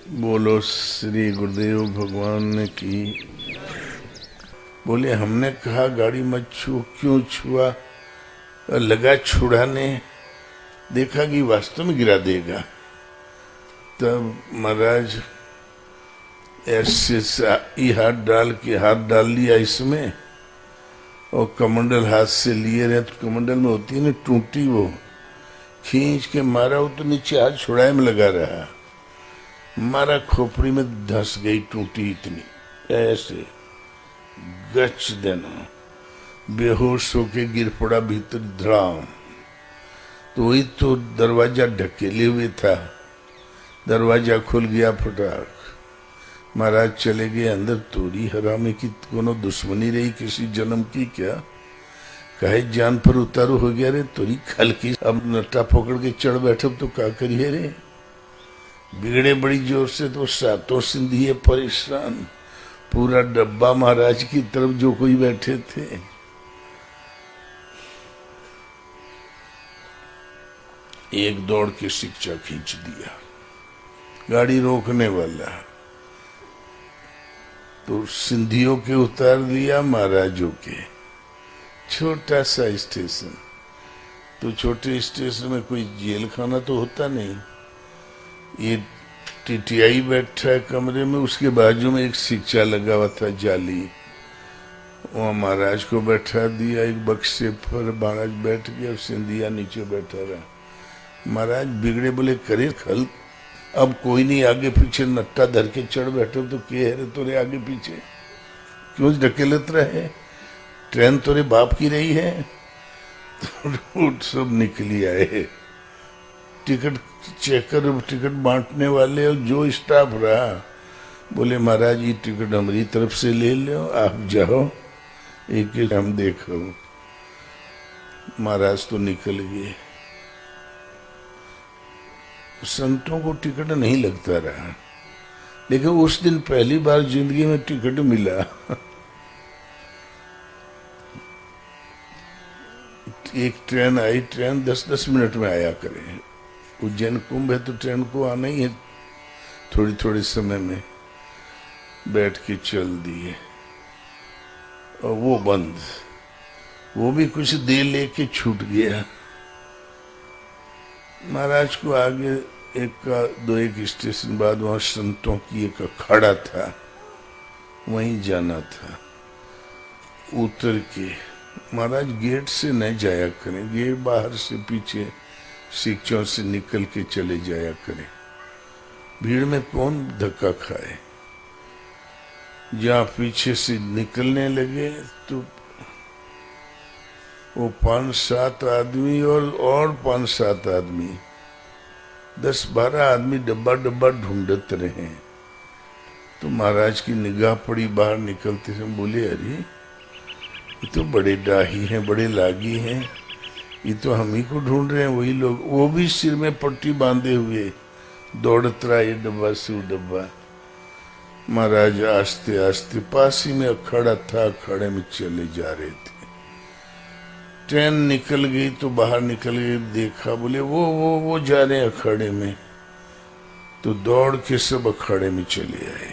बोलो श्री गुरुदेव भगवान की। बोले हमने कहा गाड़ी मत छू, क्यों छुआ? लगा छुड़ाने, देखा कि वास्तव में गिरा देगा। तब महाराज ऐसे हाथ डाल लिया इसमें, और कमंडल हाथ से लिए रहे, तो कमंडल में होती है ना टूटी, वो खींच के मारा, वो तो नीचे हाथ छुड़ाए में लगा रहा, मारा खोपड़ी में धंस गई टूटी इतनी, ऐसे गच देना, बेहोश होके गिर पड़ा भीतर धड़ाम। तो वही तो दरवाजा ढकेले हुए था, दरवाजा खुल गया फटाक, महाराज चले गए अंदर। तोरी हरामे की कोनो दुश्मनी रही किसी जन्म की क्या? कहे जान पर उतारू हो गया रे तोरी खल की, अब नट्टा पकड़ के चढ़ बैठो तो क्या करिए रे? बिगड़े बड़ी जोर से तो सातों सिंधी परेशान, पूरा डब्बा महाराज की तरफ जो कोई बैठे थे। एक दौड़ के शिक्षा खींच दिया, गाड़ी रोकने वाला तो सिंधियों के उतार दिया, महाराजों के। छोटा सा स्टेशन, तो छोटे स्टेशन में कोई जेल खाना तो होता नहीं। ये टीटीआई बैठा है कमरे में, उसके बाजू में एक शिक्षा लगा हुआ था जाली, वहां महाराज को बैठा दिया एक बक्से पर, महाराज बैठ गया और सिंधिया नीचे बैठा रहा। महाराज बिगड़े, बोले करे खल, अब कोई नहीं, आगे पीछे नट्टा धर के चढ़ बैठो तो के है रे तोरे आगे पीछे, क्यों ढकेलत रहे? ट्रेन तोरे बाप की रही है। तो सब निकली आए, टिकट चेकर, टिकट बांटने वाले और जो स्टाफ रहा, बोले महाराज ये टिकट हमारी तरफ से ले लो, आप जाओ, एक एक हम देखो। महाराज तो निकल गए। संतों को टिकट नहीं लगता रहा, लेकिन उस दिन पहली बार जिंदगी में टिकट मिला। एक ट्रेन आई, ट्रेन 10-10 मिनट में आया करे, उज्जैन कुंभ है तो ट्रेन को आना ही है, थोड़ी थोड़ी समय में बैठ के चल दिए, और वो बंद, वो भी कुछ देर लेके छूट गया। महाराज को आगे एक स्टेशन बाद वहां संतों की एक अखाड़ा था, वहीं जाना था। उतर के महाराज गेट से न जाया करें, गेट बाहर से पीछे शिक्षों से निकल के चले जाया करें, भीड़ में कौन धक्का खाए। जहां पीछे से निकलने लगे तो वो 5-7 आदमी और 5-7 आदमी, 10-12 आदमी डब्बा डब्बा ढूंढते रहे। तो महाराज की निगाह पड़ी बाहर निकलते समय, बोले अरे ये तो बड़े डाही हैं, बड़े लागी हैं, ये तो हम ही को ढूंढ रहे हैं वही लोग। वो भी सिर में पट्टी बांधे हुए दौड़त रहा, ये डब्बा से वो डब्बा। महाराज आस्ते आस्ते पास ही में अखाड़ा था, अखाड़े में चले जा रहे थे। ट्रेन निकल गई तो बाहर निकल गई, देखा, बोले वो जा रहे हैं अखाड़े में, तो दौड़ के सब अखाड़े में चले आए।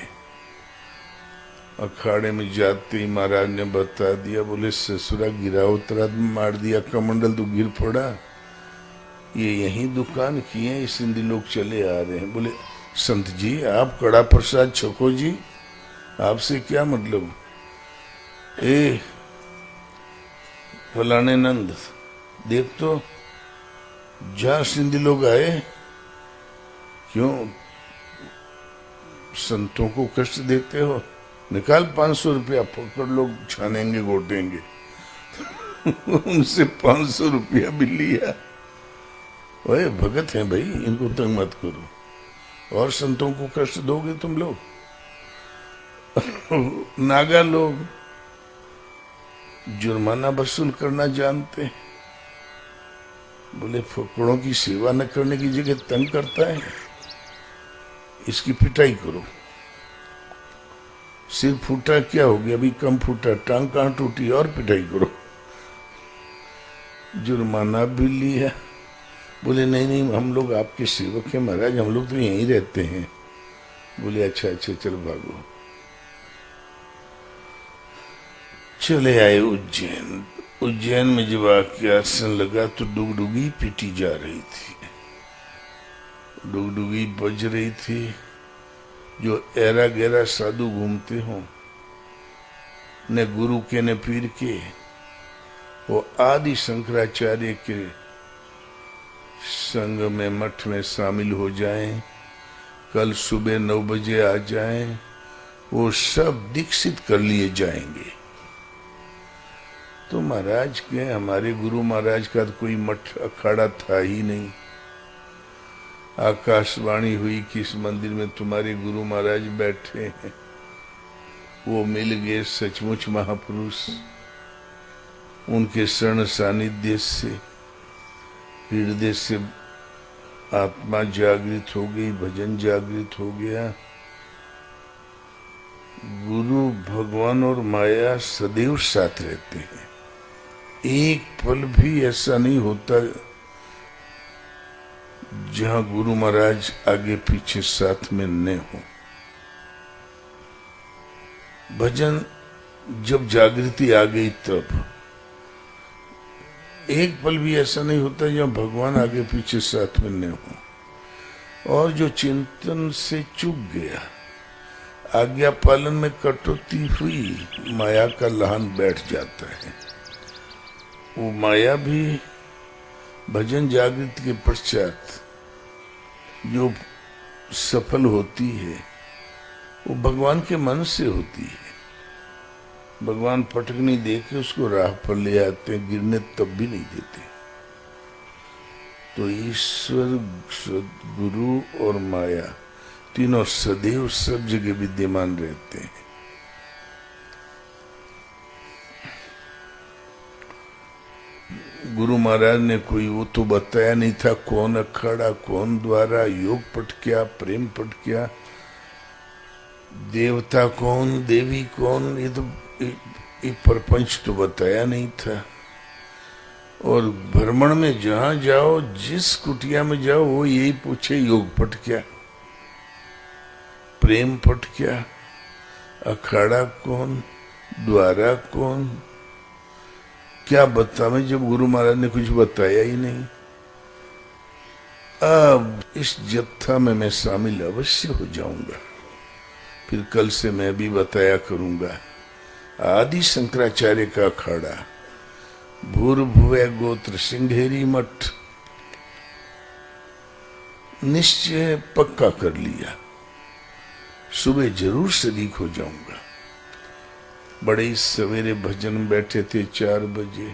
अखाड़े में जाते ही महाराज ने बता दिया, बोले ससुरा गिरा उतरा मार दिया कमंडल तो गिर पड़ा, ये यही दुकान की है, सिंधी लोग चले आ रहे हैं। बोले संत जी आप कड़ा प्रसाद छको जी, आपसे क्या मतलब? ए फलाने नंद देख तो, जहां सिंधी लोग आए, क्यों संतों को कष्ट देते हो? निकाल 500 रुपया, पकड़ लोग छानेंगे गोटेंगे। उनसे 500 रुपया भी लिया। ओए भगत हैं भाई, इनको तंग मत करो, और संतों को कष्ट दोगे तुम लोग। नागा लोग जुर्माना वसूल करना जानते हैं। बोले फकड़ों की सेवा न करने की जगह तंग करता है, इसकी पिटाई करो। सिर फूटा क्या हो गया, अभी कम फूटा, टांग कहां टूटी, और पिटाई करो। जुर्माना भी लिया। बोले नहीं नहीं हम लोग आपके सेवक हैं महाराज, हम लोग तो यहीं रहते हैं। बोले अच्छा अच्छा चलो भागो। चले आए उज्जैन। उज्जैन में जब आके आसन लगा तो डुगडुगी पीटी जा रही थी, डुगडुगी बज रही थी। जो एरा गहरा साधु घूमते हो, न गुरु के न पीर के, वो आदि शंकराचार्य के संग में मठ में शामिल हो जाएं, कल सुबह 9 बजे आ जाएं, वो सब दीक्षित कर लिए जाएंगे। तो महाराज के, हमारे गुरु महाराज का तो कोई मठ अखाड़ा था ही नहीं। आकाशवाणी हुई कि इस मंदिर में तुम्हारे गुरु महाराज बैठे हैं। वो मिल गए सचमुच महापुरुष। उनके शरण सानिध्य से हृदय से आत्मा जागृत हो गई, भजन जागृत हो गया। गुरु भगवान और माया सदैव साथ रहते हैं। एक पल भी ऐसा नहीं होता जहां गुरु महाराज आगे पीछे साथ में न हो। भजन जब जागृति आ गई तब एक पल भी ऐसा नहीं होता जहां भगवान आगे पीछे साथ में न हो। और जो चिंतन से चूक गया, आज्ञा पालन में कटौती हुई, माया का लहान बैठ जाता है। वो माया भी भजन जागृति के पश्चात जो सफल होती है, वो भगवान के मन से होती है। भगवान पटकनी दे के उसको राह पर ले आते हैं, गिरने तब भी नहीं देते। तो ईश्वर, सद्गुरु और माया तीनों सदैव सब जगह विद्यमान रहते हैं। गुरु महाराज ने कोई वो तो बताया नहीं था कौन अखाड़ा, कौन द्वारा, योग पट क्या, प्रेम पट क्या, देवता कौन, देवी कौन, ये तो ये प्रपंच तो बताया नहीं था। और भ्रमण में जहां जाओ, जिस कुटिया में जाओ, वो यही पूछे योग पट क्या, प्रेम पट क्या, अखाड़ा कौन, द्वारा कौन, क्या बतावे। जब गुरु महाराज ने कुछ बताया ही नहीं। अब इस जत्था में मैं शामिल अवश्य हो जाऊंगा, फिर कल से मैं भी बताया करूंगा। आदि शंकराचार्य का अखाड़ा, भूर्भुवः गोत्र सिंघेरी मठ, निश्चय पक्का कर लिया। सुबह जरूर शरीक हो जाऊंगा। बड़े ही सवेरे भजन बैठे थे 4 बजे।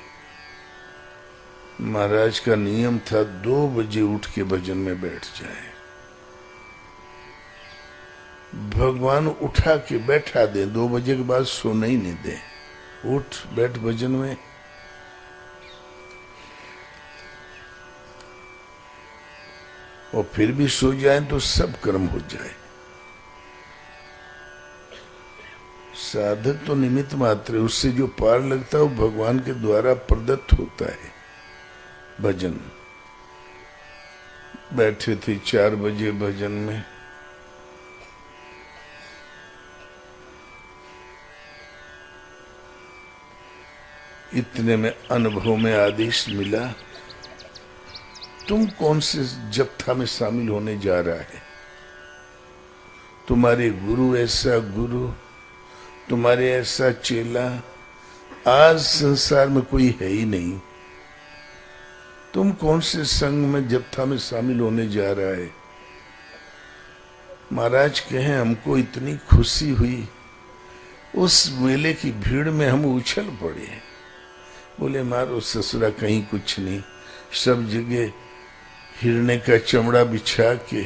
महाराज का नियम था 2 बजे उठ के भजन में बैठ जाए। भगवान उठा के बैठा दे, 2 बजे के बाद सोने ही नहीं दे, उठ बैठ भजन में। और फिर भी सो जाए तो सब कर्म हो जाए। साधक तो निमित्त मात्र है, उससे जो पार लगता है वो भगवान के द्वारा प्रदत्त होता है। भजन बैठे थे 4 बजे भजन में। इतने में अनुभव में आदेश मिला, तुम कौन से जत्था में शामिल होने जा रहा है। तुम्हारे गुरु ऐसा गुरु, तुम्हारे ऐसा चेला आज संसार में कोई है ही नहीं। तुम कौन से संग में, जत्था में शामिल होने जा रहा है। महाराज कहे हमको इतनी खुशी हुई, उस मेले की भीड़ में हम उछल पड़े। बोले मारो ससुरा, कहीं कुछ नहीं, सब जगह हिरने का चमड़ा बिछा के,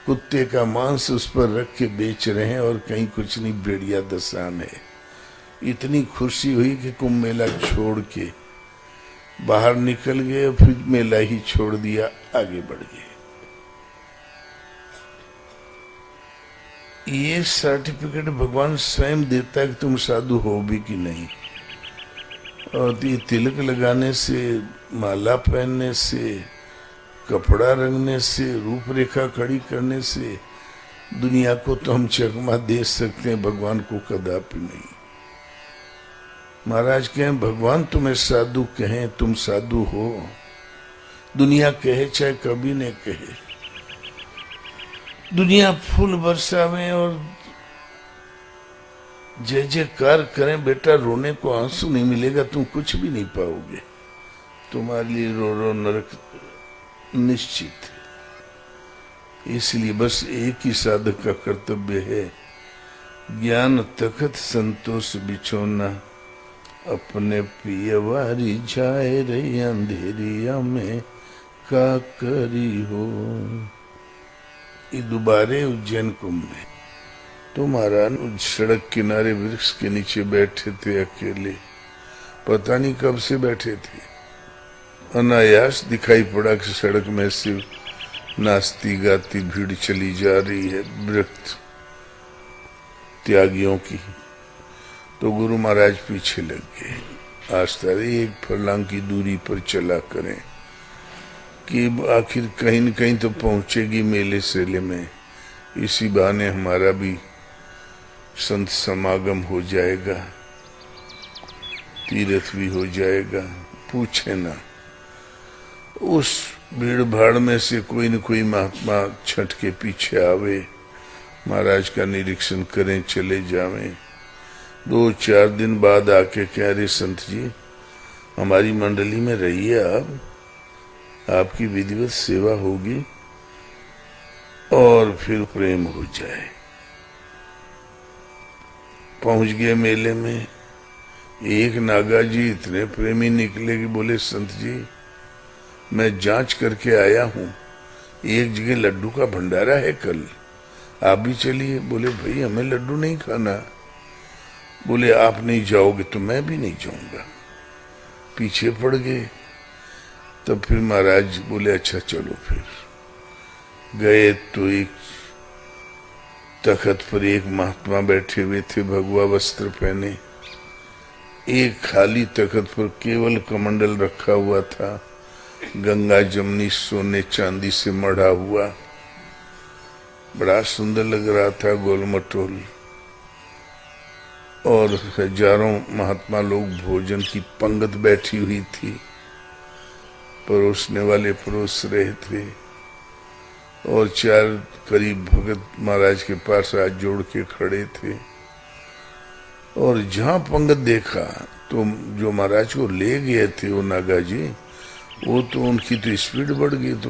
कुत्ते का मांस उस पर रख के बेच रहे हैं, और कहीं कुछ नहीं, भेड़िया दसान है। इतनी खुशी हुई कि कुंभ मेला छोड़ के बाहर निकल गए, फिर मेला ही छोड़ दिया, आगे बढ़ गए। ये सर्टिफिकेट भगवान स्वयं देता है कि तुम साधु हो भी कि नहीं। और ये तिलक लगाने से, माला पहनने से, कपड़ा रंगने से, रूपरेखा खड़ी करने से दुनिया को तो हम चकमा दे सकते हैं, भगवान को कदापि नहीं। महाराज कहें भगवान तुम्हें साधु कहें, तुम साधु हो, दुनिया कहे चाहे कभी न कहे, दुनिया फूल बरसावे और जय जयकार करें, बेटा रोने को आंसू नहीं मिलेगा, तुम कुछ भी नहीं पाओगे, तुम्हारे लिए रो रो नरक निश्चित है। इसलिए बस एक ही साधक का कर्तव्य है, ज्ञान तखत संतोष बिछोना, अपने पियवारी जाए रे अंधेरिया में का करी हो। ये दोबारे उज्जैन कुंभ में तो महाराज सड़क किनारे वृक्ष के नीचे बैठे थे अकेले, पता नहीं कब से बैठे थे। अनायास दिखाई पड़ा कि सड़क में से नाचती गाती भीड़ चली जा रही है वृक्ष त्यागियों की। तो गुरु महाराज पीछे लग गए, आस्था एक फरलांग की दूरी पर चला करें कि आखिर कहीं न कहीं तो पहुंचेगी मेले सेले में, इसी बहाने हमारा भी संत समागम हो जाएगा, तीर्थ भी हो जाएगा। पूछे ना, उस भीड़ भाड़ में से कोई न कोई महात्मा छठ के पीछे आवे, महाराज का निरीक्षण करें, चले जावें। 2-4 दिन बाद आके कह रहे संत जी हमारी मंडली में रहिए, आप आपकी विधिवत सेवा होगी और फिर प्रेम हो जाए। पहुंच गए मेले में, एक नागा जी इतने प्रेमी निकले कि बोले संत जी मैं जांच करके आया हूं, एक जगह लड्डू का भंडारा है कल, आप भी चलिए। बोले भाई हमें लड्डू नहीं खाना। बोले आप नहीं जाओगे तो मैं भी नहीं जाऊंगा। पीछे पड़ गए। तब फिर महाराज बोले अच्छा चलो। फिर गए तो एक तखत पर एक महात्मा बैठे हुए थे, भगवा वस्त्र पहने। एक खाली तखत पर केवल कमंडल रखा हुआ था, गंगा जमनी सोने चांदी से मढ़ा हुआ, बड़ा सुंदर लग रहा था, गोल मटोल। और हजारों महात्मा लोग भोजन की पंगत बैठी हुई थी, परोसने वाले परोस रहे थे, और 4 करीब भगत महाराज के पास हाथ जोड़ के खड़े थे। और जहां पंगत देखा तो जो महाराज को ले गए थे वो नागा जी, वो तो उनकी तो स्पीड बढ़ गई, तो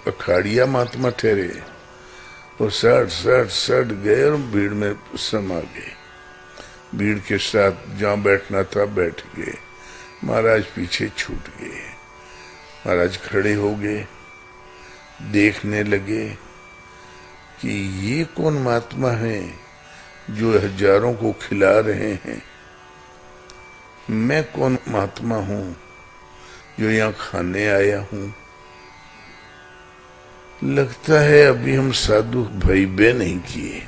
अखाड़िया महात्मा ठहरे और सट गए और भीड़ में समा गए। भीड़ के साथ जहां बैठना था बैठ गए, महाराज पीछे छूट गए। महाराज खड़े हो गए, देखने लगे कि ये कौन महात्मा है जो हजारों को खिला रहे हैं, मैं कौन महात्मा हूं जो यहाँ खाने आया हूं। लगता है अभी हम साधु भयबे नहीं किए।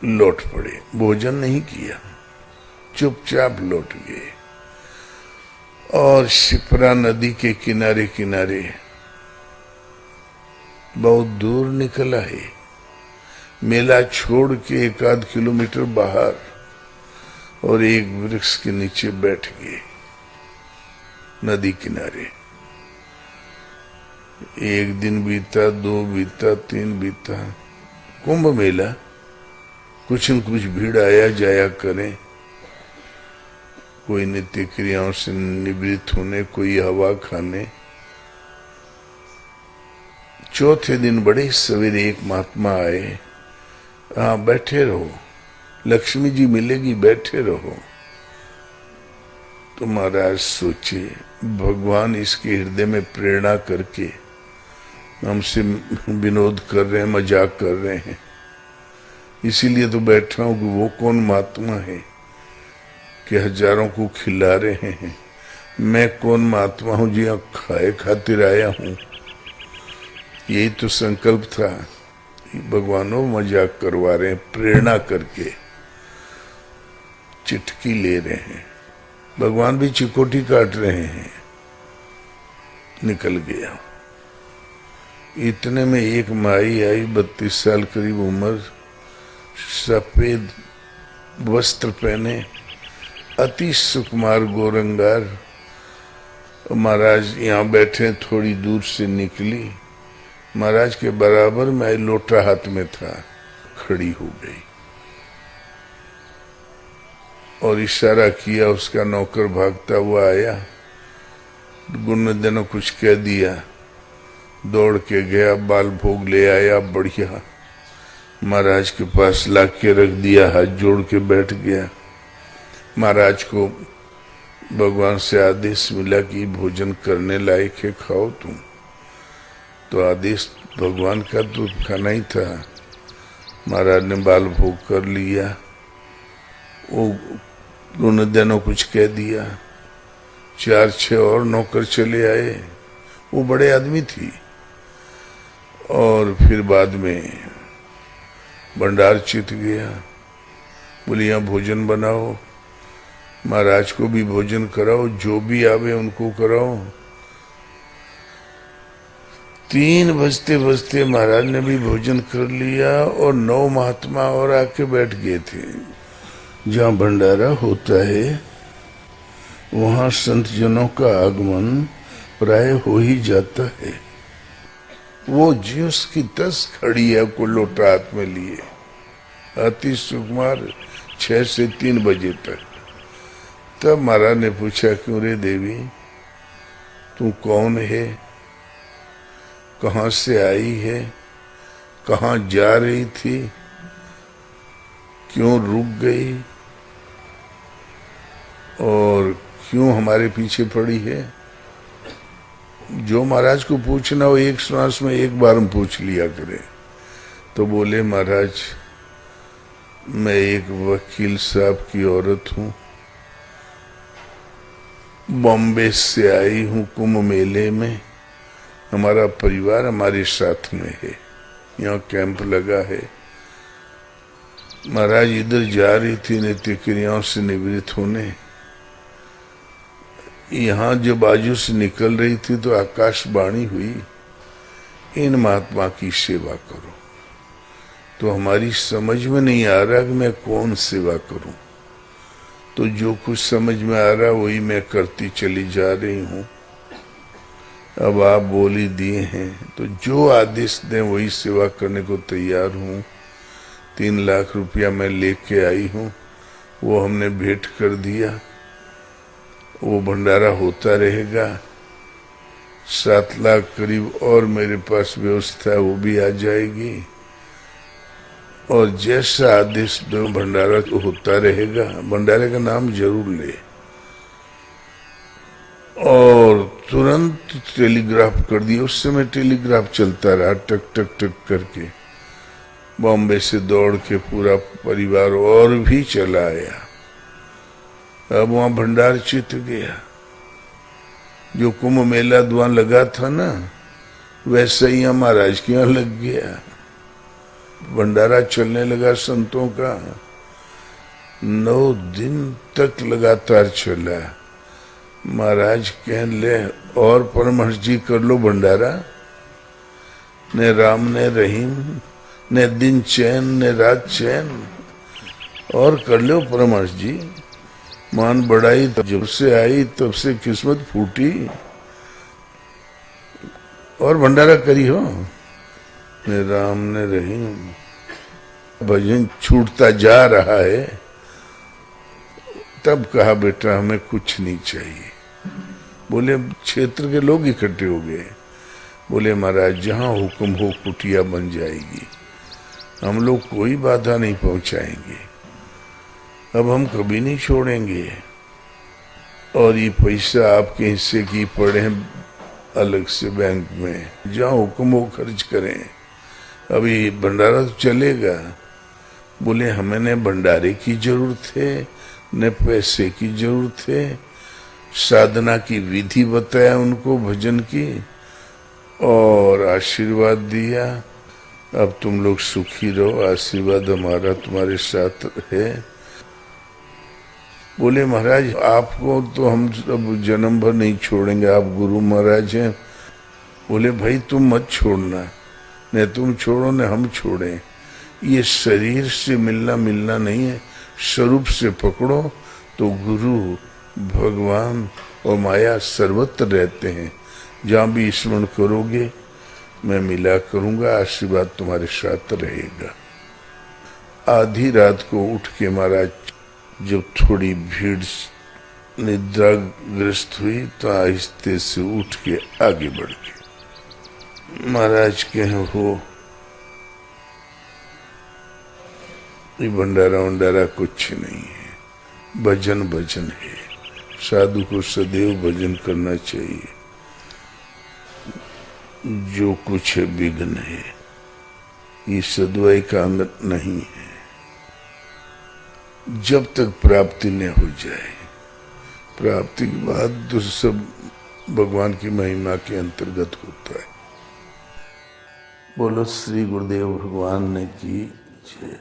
लौट पड़े, भोजन नहीं किया, चुपचाप लौट गए। और शिप्रा नदी के किनारे किनारे बहुत दूर निकला है, मेला छोड़ के 1-8 किलोमीटर बाहर, और एक वृक्ष के नीचे बैठ गए नदी किनारे। 1 दिन बीता, 2 बीता, 3 बीता। कुंभ मेला, कुछ न कुछ भीड़ आया जाया करें, कोई नित्य क्रियाओं से निवृत्त होने, कोई हवा खाने। चौथे दिन बड़े सवेरे एक महात्मा आए, हाँ बैठे रहो, लक्ष्मी जी मिलेगी, बैठे रहो। तो महाराज सोचे भगवान इसके हृदय में प्रेरणा करके हमसे विनोद कर रहे हैं, मजाक कर रहे हैं, इसीलिए तो बैठा हूं कि वो कौन महात्मा है कि हजारों को खिला रहे हैं, मैं कौन महात्मा हूं जी खाए खातिर आया हूं। यही तो संकल्प था, भगवानों मजाक करवा रहे हैं, प्रेरणा करके चिटकी ले रहे हैं, भगवान भी चिकोटी काट रहे हैं। निकल गया। इतने में एक माई आई, 32 साल करीब उम्र, सफेद वस्त्र पहने, अति सुकुमार गोरंगार। महाराज यहाँ बैठे, थोड़ी दूर से निकली, महाराज के बराबर में आई, लोटा हाथ में था, खड़ी हो गई और इशारा किया। उसका नौकर भागता हुआ आया, गुरुनंदन ने कुछ कह दिया, दौड़ के गया, बाल भोग ले आया, बढ़िया महाराज के पास ला के रख दिया, हाथ जोड़ के बैठ गया। महाराज को भगवान से आदेश मिला कि भोजन करने लायक है, खाओ तुम। तो आदेश भगवान का तो खाना ही था। महाराज ने बाल भोग कर लिया। वो गुरुनंदन ने कुछ कह दिया, 4-6 और नौकर चले आए, वो बड़े आदमी थी। और फिर बाद में भंडार चित गया, बोले यहाँ भोजन बनाओ, महाराज को भी भोजन कराओ, जो भी आवे उनको कराओ। 3 बजते बजते महाराज ने भी भोजन कर लिया और 9 महात्मा और आके बैठ गए थे। जहाँ भंडारा होता है वहाँ संत जनों का आगमन प्राय हो ही जाता है। वो ज्यूस की तस खड़ी है, को लोटा हाथ में लिए, अति सुकुमार, 6 से 3 बजे तक। तब महाराज ने पूछा, क्यों रे देवी, तू कौन है, कहाँ से आई है, कहाँ जा रही थी, क्यों रुक गई और क्यों हमारे पीछे पड़ी है। जो महाराज को पूछना हो एक श्वास में एक बार हम पूछ लिया करें। तो बोले, महाराज मैं एक वकील साहब की औरत हूँ, बॉम्बे से आई हूँ कुंभ मेले में, हमारा परिवार हमारे साथ में है, यहाँ कैंप लगा है। महाराज इधर जा रही थी नित्य क्रियाओं से निवृत्त होने, यहाँ जो बाजू से निकल रही थी तो आकाशवाणी हुई, इन महात्मा की सेवा करो। तो हमारी समझ में नहीं आ रहा कि मैं कौन सेवा करूं, तो जो कुछ समझ में आ रहा वही मैं करती चली जा रही हूं। अब आप बोली दिए हैं तो जो आदेश दें वही सेवा करने को तैयार हूं। 3 लाख रुपया मैं लेके आई हूं, वो हमने भेंट कर दिया, वो भंडारा होता रहेगा। 7 लाख करीब और मेरे पास व्यवस्था है, वो भी आ जाएगी। और जैसा आदेश दो भंडारा तो होता रहेगा। भंडारे का नाम जरूर ले। और तुरंत टेलीग्राफ कर दिया। उस समय टेलीग्राफ चलता रहा, टक टक टक करके। बॉम्बे से दौड़ के पूरा परिवार और भी चला आया। अब वहां भंडार चित गया। जो कुंभ मेला दुआ लगा था ना, वैसे ही महाराज के यहाँ लग गया। भंडारा चलने लगा संतों का। 9 दिन तक लगातार चला। महाराज कहने ले, और परमहंस जी कर लो भंडारा, ने राम ने रहीम, ने दिन चैन ने रात चैन, और कर लो परमहंस जी। मान बढ़ाई जब से आई तब से किस्मत फूटी, और भंडारा करी हो। ने राम ने रहीम, भजन छूटता जा रहा है। तब कहा, बेटा हमें कुछ नहीं चाहिए। बोले, क्षेत्र के लोग इकट्ठे हो गए। बोले, महाराज जहां हुक्म हो कुटिया बन जाएगी, हम लोग कोई बाधा नहीं पहुंचाएंगे। अब हम कभी नहीं छोड़ेंगे। और ये पैसा आपके हिस्से की पड़े अलग से बैंक में, जहां हुक्म हो खर्च करें। अभी भंडारा तो चलेगा। बोले, हमें न भंडारे की जरूरत है न पैसे की जरूरत है। साधना की विधि बताया उनको भजन की, और आशीर्वाद दिया। अब तुम लोग सुखी रहो, आशीर्वाद हमारा तुम्हारे साथ है। बोले, महाराज आपको तो हम अब जन्म भर नहीं छोड़ेंगे, आप गुरु महाराज हैं, बोले भाई तुम मत छोड़ना, न तुम छोड़ो न हम छोड़ें। ये शरीर से मिलना मिलना नहीं है, स्वरूप से पकड़ो तो गुरु भगवान और माया सर्वत्र रहते हैं। जहां भी स्मरण करोगे मैं मिला करूंगा, आशीर्वाद तुम्हारे साथ रहेगा। आधी रात को उठ के महाराज जब थोड़ी भीड़ निद्राग्रस्त हुई तो आहिस्ते से उठ के आगे बढ़ गए। महाराज कहे हो ये भंडारा वंडारा कुछ नहीं है, भजन भजन है। साधु को सदैव भजन करना चाहिए। जो कुछ है विघ्न है, ये सद्वय का अंग नहीं है। जब तक प्राप्ति न हो जाए, प्राप्ति के बाद तो सब भगवान की महिमा के अंतर्गत होता है। बोलो श्री गुरुदेव भगवान ने की जय।